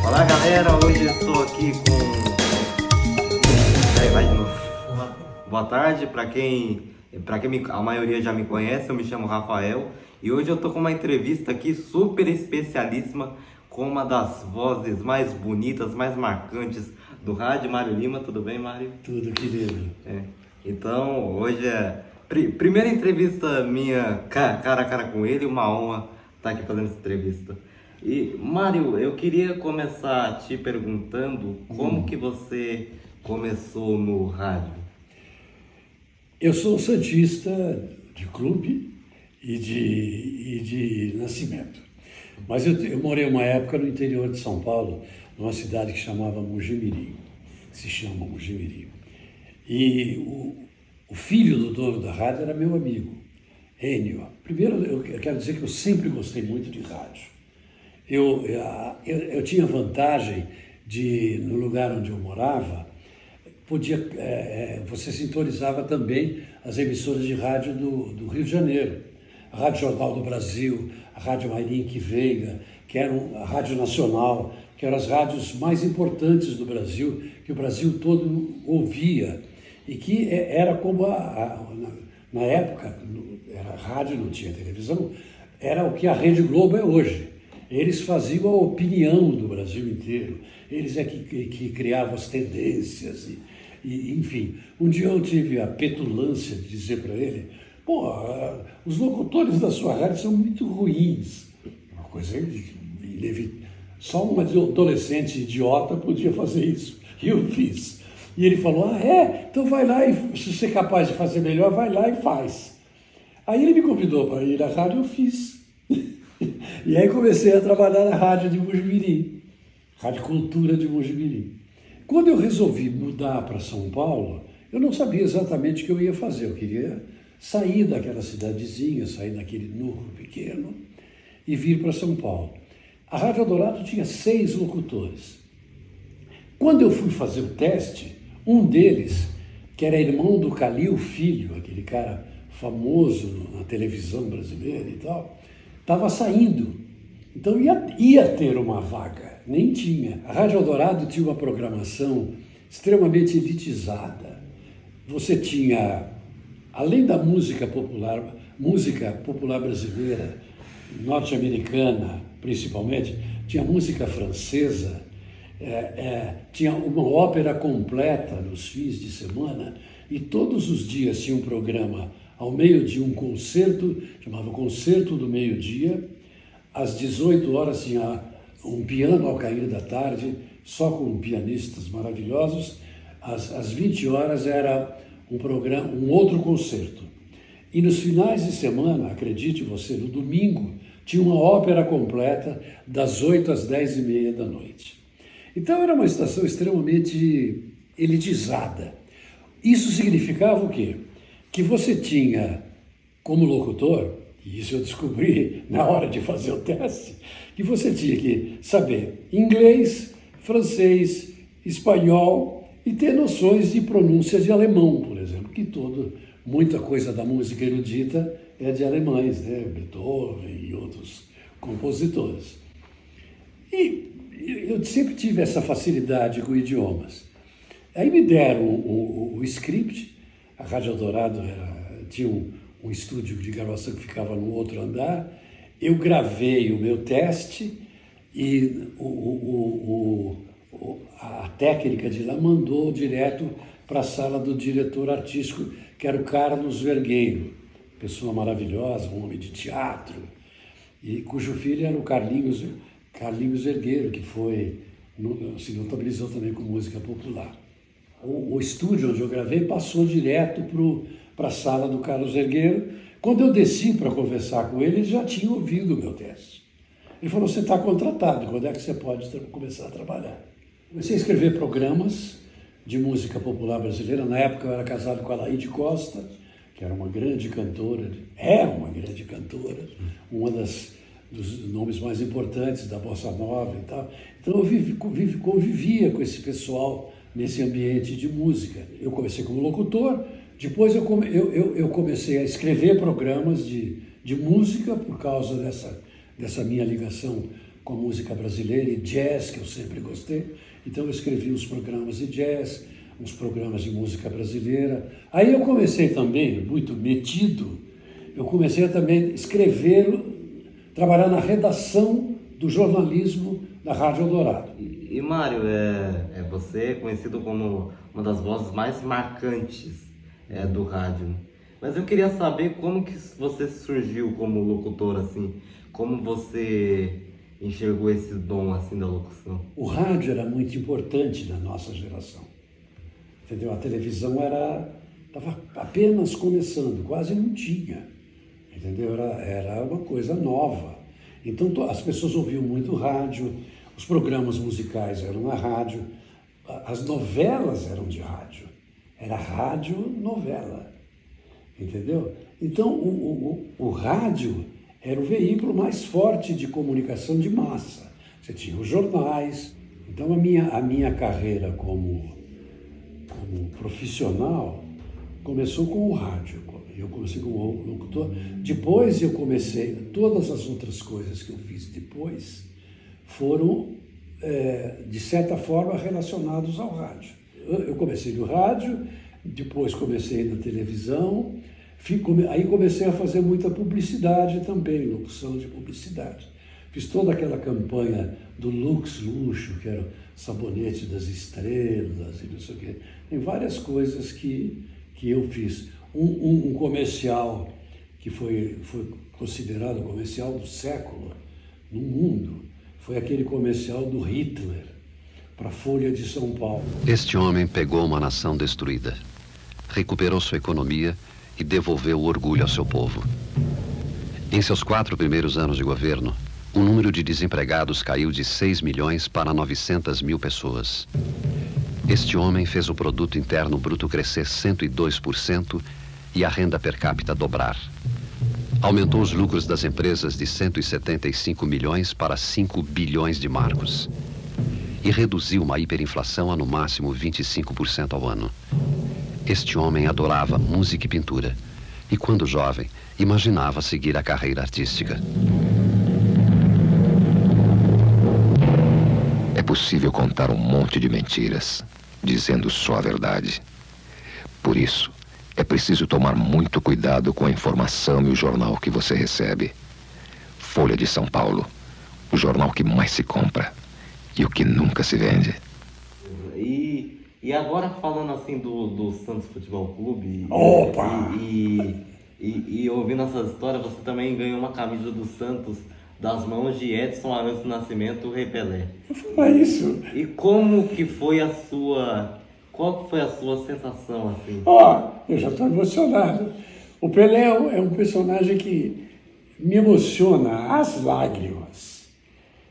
Olá galera, hoje eu estou aqui com... Vai de novo. Boa tarde, a maioria já me conhece, eu me chamo Rafael e hoje eu estou com uma entrevista aqui super especialíssima com uma das vozes mais bonitas, mais marcantes do rádio, Mário Lima. Tudo bem, Mário? Tudo, querido. Então, hoje é primeira entrevista minha cara a cara com ele, uma honra estar aqui fazendo essa entrevista. E, Mário, eu queria começar te perguntando como que você começou no rádio? Eu sou santista de clube e de nascimento. Mas eu morei uma época no interior de São Paulo, numa cidade que chamava Mojimirim, se chama Mojimirim. E o filho do dono da rádio era meu amigo, Enio. Primeiro, eu quero dizer que eu sempre gostei muito de rádio. Eu tinha vantagem de, no lugar onde eu morava, você sintonizava também as emissoras de rádio do Rio de Janeiro. A Rádio Jornal do Brasil, a Rádio Mayrink Veiga, que era a Rádio Nacional, que eram as rádios mais importantes do Brasil, que o Brasil todo ouvia. E que era como, na época, era rádio, não tinha televisão, era o que a Rede Globo é hoje. Eles faziam a opinião do Brasil inteiro, eles é que criavam as tendências, enfim. Um dia eu tive a petulância de dizer para ele, os locutores da sua rádio são muito ruins. Uma coisa inevitável. Só um adolescente idiota podia fazer isso, e eu fiz. E ele falou, então vai lá e se você é capaz de fazer melhor, vai lá e faz. Aí ele me convidou para ir à rádio, eu fiz. E aí comecei a trabalhar na rádio de Mojimirim, Rádio Cultura de Mojimirim. Quando eu resolvi mudar para São Paulo, eu não sabia exatamente o que eu ia fazer. Eu queria sair daquela cidadezinha, sair daquele núcleo pequeno e vir para São Paulo. A Rádio Eldorado tinha 6 locutores. Quando eu fui fazer o teste, um deles, que era irmão do Calil Filho, aquele cara famoso na televisão brasileira e tal, estava saindo. Então ia ter uma vaga, nem tinha. A Rádio Eldorado tinha uma programação extremamente elitizada. Você tinha, além da música popular brasileira, norte-americana principalmente, tinha música francesa, tinha uma ópera completa nos fins de semana e todos os dias tinha um programa ao meio-dia, um concerto, chamava Concerto do Meio-Dia. Às 18 horas tinha um piano ao cair da tarde, só com pianistas maravilhosos. Às 20 horas era um outro concerto. E nos finais de semana, acredite você, no domingo, tinha uma ópera completa das 8 às 10h30 da noite. Então era uma estação extremamente elitizada. Isso significava o quê? Que você tinha, como locutor, e isso eu descobri na hora de fazer o teste, que você tinha que saber inglês, francês, espanhol e ter noções de pronúncia de alemão, por exemplo, que muita coisa da música erudita é de alemães, né? Beethoven e outros compositores. E eu sempre tive essa facilidade com idiomas. Aí me deram o script. A Rádio Eldorado tinha um estúdio de gravação que ficava no outro andar. Eu gravei o meu teste e a técnica de lá mandou direto para a sala do diretor artístico, que era o Carlos Vergueiro, pessoa maravilhosa, um homem de teatro, e cujo filho era o Carlinhos Vergueiro, que se notabilizou também com música popular. O estúdio onde eu gravei passou direto para a sala do Carlos Vergueiro. Quando eu desci para conversar com ele já tinha ouvido o meu teste. Ele falou, você está contratado, quando é que você pode começar a trabalhar? Comecei a escrever programas de música popular brasileira. Na época eu era casado com a Laíde Costa, que era uma grande cantora, uma dos nomes mais importantes da Bossa Nova e tal. Então eu convivia com esse pessoal nesse ambiente de música. Eu comecei como locutor, depois eu comecei a escrever programas de música por causa dessa minha ligação com a música brasileira e jazz, que eu sempre gostei. Então eu escrevi uns programas de jazz, uns programas de música brasileira. Aí eu comecei também, muito metido, eu comecei a também escrever, trabalhar na redação do jornalismo da Rádio Eldorado. E Mário, você é conhecido como uma das vozes mais marcantes do rádio. Mas eu queria saber como que você surgiu como locutor, assim, como você enxergou esse dom assim da locução. O rádio era muito importante na nossa geração, entendeu? A televisão estava apenas começando, quase não tinha, entendeu? Era uma coisa nova. Então as pessoas ouviam muito rádio, os programas musicais eram na rádio, as novelas eram de rádio, era rádio novela, entendeu? Então o rádio era o veículo mais forte de comunicação de massa. Você tinha os jornais. Então a minha carreira como profissional começou com o rádio. Eu comecei como locutor. Depois eu comecei, todas as outras coisas que eu fiz depois foram, de certa forma, relacionadas ao rádio. Eu comecei no rádio, depois comecei na televisão, aí comecei a fazer muita publicidade também, locução de publicidade. Fiz toda aquela campanha do Lux Luxo, que era o sabonete das estrelas e não sei o quê. Tem várias coisas que eu fiz. Um comercial que foi considerado o comercial do século no mundo foi aquele comercial do Hitler para a Folha de São Paulo. Este homem pegou uma nação destruída, recuperou sua economia e devolveu o orgulho ao seu povo. Em seus 4 primeiros anos de governo, o número de desempregados caiu de 6 milhões para 900 mil pessoas. Este homem fez o produto interno bruto crescer 102% e a renda per capita dobrar. Aumentou os lucros das empresas de 175 milhões para 5 bilhões de marcos. E reduziu uma hiperinflação a no máximo 25% ao ano. Este homem adorava música e pintura, e quando jovem, imaginava seguir a carreira artística. É possível contar um monte de mentiras, dizendo só a verdade. Por isso, é preciso tomar muito cuidado com a informação e o jornal que você recebe. Folha de São Paulo, o jornal que mais se compra e o que nunca se vende. E agora falando assim do Santos Futebol Clube, Opa! e ouvindo essas histórias, você também ganhou uma camisa do Santos das mãos de Edson Arantes do Nascimento, o Rei Pelé. É isso. E como que foi qual que foi a sua sensação assim? Eu já estou emocionado. O Pelé é um personagem que me emociona às lágrimas.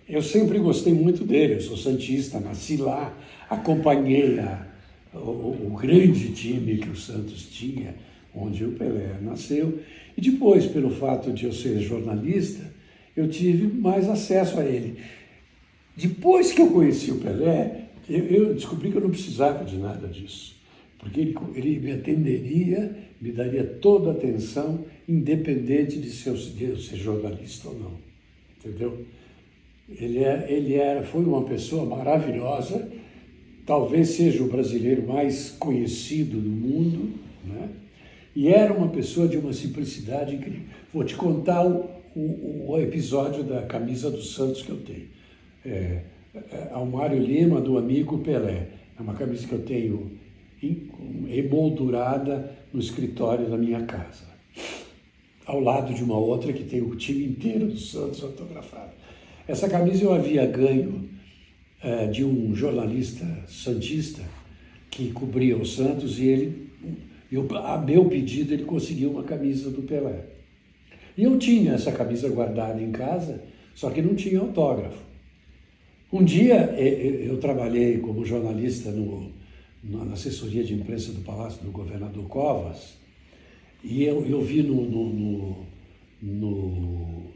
Eu sempre gostei muito dele, eu sou santista, nasci lá, acompanhei o grande time que o Santos tinha, onde o Pelé nasceu. E depois, pelo fato de eu ser jornalista, eu tive mais acesso a ele. Depois que eu conheci o Pelé, eu descobri que eu não precisava de nada disso, porque ele me atenderia, me daria toda a atenção, independente de se eu ser jornalista ou não, entendeu? Foi uma pessoa maravilhosa, talvez seja o brasileiro mais conhecido do mundo, né? E era uma pessoa de uma simplicidade incrível. Vou te contar o episódio da camisa do Santos que eu tenho. Ao Mário Lima, do amigo Pelé. É uma camisa que eu tenho emoldurada no escritório da minha casa. Ao lado de uma outra que tem o time inteiro do Santos autografado. Essa camisa eu havia ganho de um jornalista santista que cobria o Santos e a meu pedido, ele conseguiu uma camisa do Pelé. E eu tinha essa camisa guardada em casa, só que não tinha autógrafo. Um dia eu trabalhei como jornalista na assessoria de imprensa do Palácio do Governador Covas e eu vi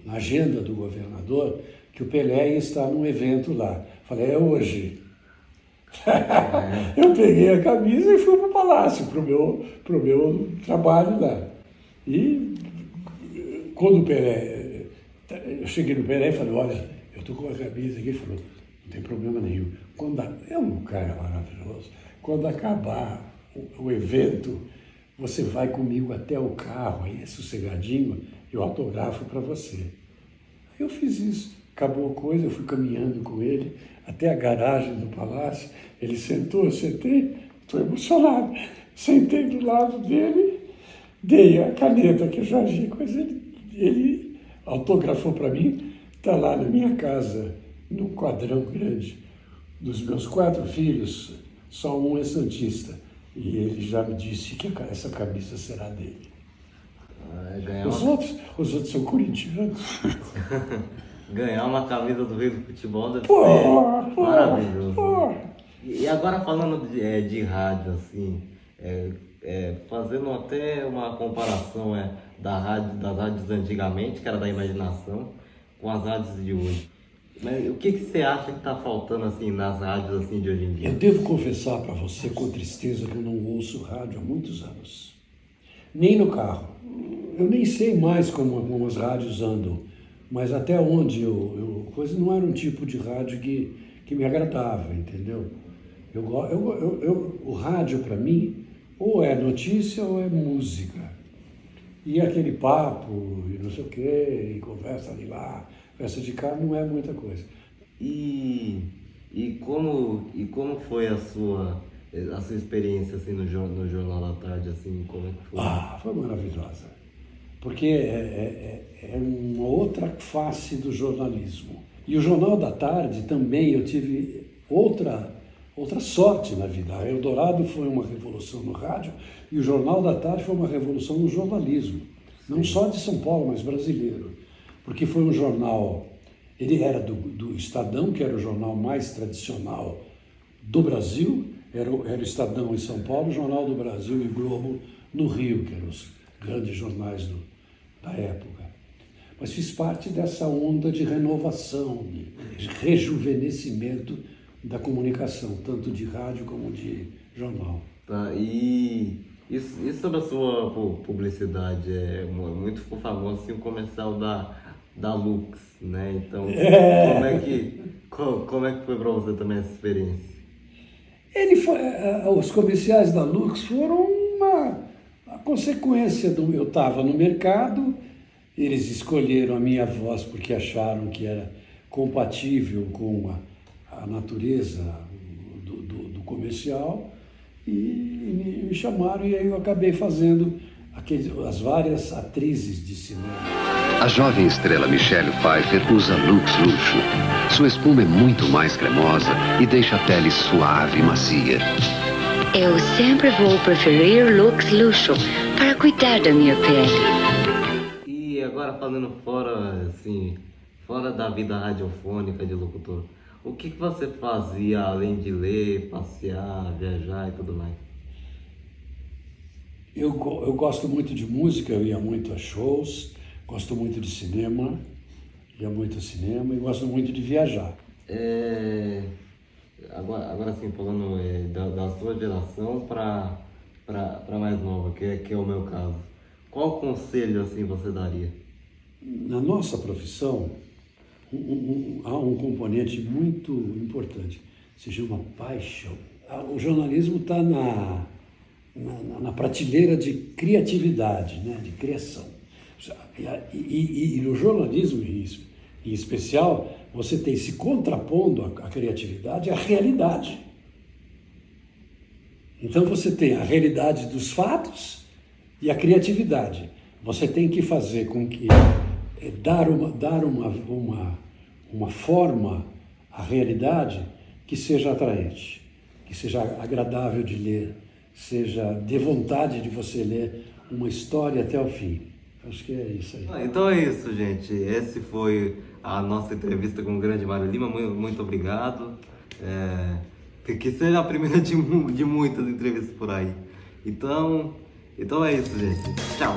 na agenda do governador que o Pelé ia estar num evento lá. Falei, é hoje. Eu peguei a camisa e fui para o Palácio, para o meu trabalho lá. E quando eu cheguei no Pelé e falei, olha, eu estou com uma camisa aqui, ele falou, não tem problema nenhum. É um cara maravilhoso. Quando acabar o evento, você vai comigo até o carro, aí é sossegadinho, eu autografo para você. Aí eu fiz isso. Acabou a coisa, eu fui caminhando com ele até a garagem do palácio. Ele sentou, eu sentei, estou emocionado. Sentei do lado dele, dei a caneta que eu já vi, mas ele autografou para mim, está lá na minha casa, num quadrão grande. Dos meus 4 filhos, só um é santista. E ele já me disse que essa camisa será dele. Os outros são corintianos. Ganhar uma camisa do Rei do Futebol deve ser maravilhoso. E agora falando de rádio, assim, fazendo até uma comparação das rádios antigamente, que era da imaginação, com as rádios de hoje. Mas o que você acha que está faltando assim, nas rádios assim, de hoje em dia? Eu devo confessar para você com tristeza que eu não ouço rádio há muitos anos. Nem no carro. Eu nem sei mais como as rádios andam. Mas até onde coisa não era um tipo de rádio que me agradava, entendeu? O rádio, para mim, ou é notícia ou é música. E aquele papo, e não sei o quê, e conversa ali lá, conversa de cá, não é muita coisa. E como foi a sua experiência assim, no Jornal da Tarde? Assim, como é que foi? Foi maravilhosa. Porque é uma outra face do jornalismo. E o Jornal da Tarde também eu tive outra sorte na vida. A Eldorado foi uma revolução no rádio e o Jornal da Tarde foi uma revolução no jornalismo. Não só de São Paulo, mas brasileiro. Porque foi um jornal, ele era do Estadão, que era o jornal mais tradicional do Brasil, era o Estadão em São Paulo, o Jornal do Brasil e Globo no Rio, que eram os grandes jornais da época. Mas fiz parte dessa onda de renovação, de rejuvenescimento da comunicação, tanto de rádio como de jornal. Tá, e sobre a sua publicidade, muito ficou famoso assim, o comercial da Lux, né? Então, como é que foi para você também essa experiência? Os comerciais da Lux foram a consequência eu estava no mercado, eles escolheram a minha voz porque acharam que era compatível com a natureza do comercial e me chamaram e aí eu acabei fazendo as várias atrizes de cinema. A jovem estrela Michelle Pfeiffer usa Lux Luxo. Sua espuma é muito mais cremosa e deixa a pele suave e macia. Eu sempre vou preferir Lux Luxo para cuidar da minha pele. E agora falando fora da vida radiofônica de locutor, o que você fazia além de ler, passear, viajar e tudo mais? Eu gosto muito de música, eu ia muito a shows, gosto muito de cinema, ia muito ao cinema e gosto muito de viajar. Agora sim, falando da sua geração para mais nova, que é o meu caso, qual conselho assim você daria? Na nossa profissão, há um componente muito importante, se chama paixão. O jornalismo está na prateleira de criatividade, né, de criação. E no jornalismo, em especial, você tem se contrapondo a criatividade à realidade. Então você tem a realidade dos fatos e a criatividade. Você tem que fazer com que dar uma forma à realidade que seja atraente, que seja agradável de ler, seja de vontade de você ler uma história até o fim. Acho que é isso aí. Então é isso, gente. Esse foi a nossa entrevista com o grande Mário Lima. Muito obrigado. Que seja a primeira de muitas entrevistas por aí. Então é isso, gente. Tchau.